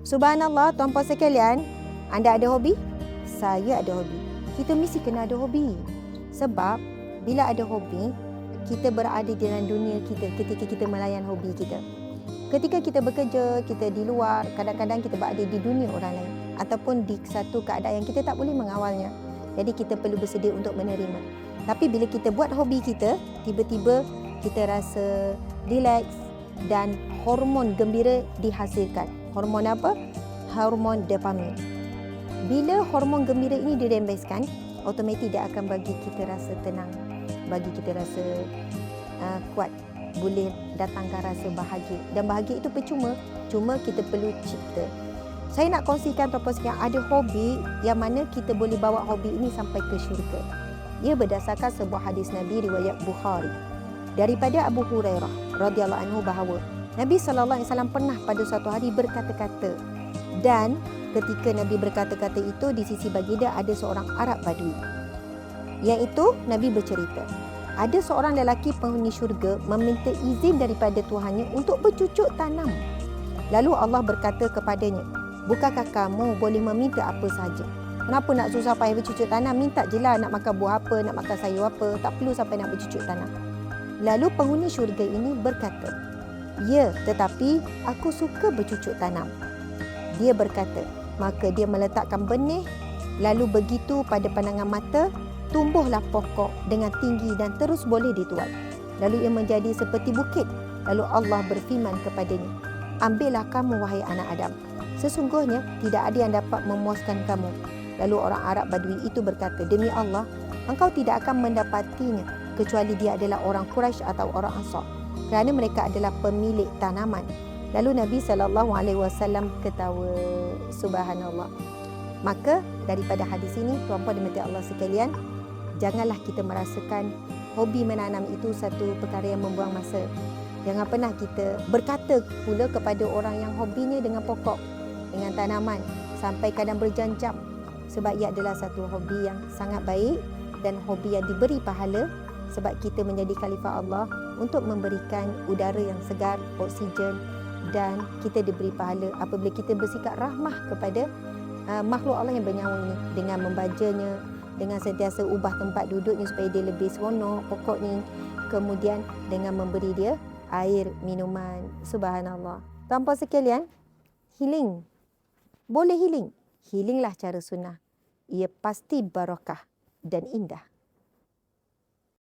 Subhanallah, tuan-puan sekalian, anda ada hobi? Saya ada hobi. Kita mesti kena ada hobi. Sebab bila ada hobi, kita berada dalam dunia kita ketika kita melayan hobi kita. Ketika kita bekerja, kita di luar, kadang-kadang kita berada di dunia orang lain ataupun di satu keadaan yang kita tak boleh mengawalnya. Jadi kita perlu bersedia untuk menerima. Tapi bila kita buat hobi kita, tiba-tiba kita rasa relax dan hormon gembira dihasilkan. Hormon apa? Hormon dopamin. Bila hormon gembira ini dirembeskan, automatik dia akan bagi kita rasa tenang, bagi kita rasa kuat, boleh datangkan rasa bahagia. Dan bahagia itu percuma, cuma kita perlu cipta. Saya nak kongsikan tuan-puan sekalian, ada hobi yang mana kita boleh bawa hobi ini sampai ke syurga. Ia berdasarkan sebuah hadis Nabi riwayat Bukhari daripada Abu Hurairah radhiyallahu anhu bahawa Nabi SAW pernah pada suatu hari berkata-kata, dan ketika Nabi berkata-kata itu, di sisi baginda ada seorang Arab Badui. Iaitu Nabi bercerita, ada seorang lelaki penghuni syurga meminta izin daripada Tuhannya untuk bercucuk tanam. Lalu Allah berkata kepadanya, bukankah kamu boleh meminta apa sahaja? Kenapa nak susah payah bercucuk tanam? Minta je lah, nak makan buah apa, nak makan sayur apa. Tak perlu sampai nak bercucuk tanam. Lalu penghuni syurga ini berkata, ya, tetapi aku suka bercucuk tanam. Dia berkata, maka dia meletakkan benih, lalu begitu pada pandangan mata, tumbuhlah pokok dengan tinggi dan terus boleh dituai. Lalu ia menjadi seperti bukit. Lalu Allah berfirman kepadanya, ambillah kamu wahai anak Adam. Sesungguhnya tidak ada yang dapat memuaskan kamu. Lalu orang Arab Badui itu berkata, demi Allah, engkau tidak akan mendapatinya kecuali dia adalah orang Quraisy atau orang Ansar, kerana mereka adalah pemilik tanaman. Lalu Nabi SAW ketawa. Subhanallah. Maka daripada hadis ini, tuan-puan dan puan Allah sekalian, janganlah kita merasakan hobi menanam itu satu perkara yang membuang masa. Jangan pernah kita berkata pula kepada orang yang hobinya dengan pokok, dengan tanaman, sampai kadang berjam-jam. Sebab ia adalah satu hobi yang sangat baik dan hobi yang diberi pahala, sebab kita menjadi khalifah Allah untuk memberikan udara yang segar, oksigen, dan kita diberi pahala apabila kita bersikap rahmah kepada makhluk Allah yang bernyawa ini dengan membajanya, dengan sentiasa ubah tempat duduknya supaya dia lebih seronok pokok ni, kemudian dengan memberi dia air minuman. Subhanallah. Tuan-puan sekalian, healing. Boleh healing. Healinglah cara sunnah. Ia pasti barakah dan indah.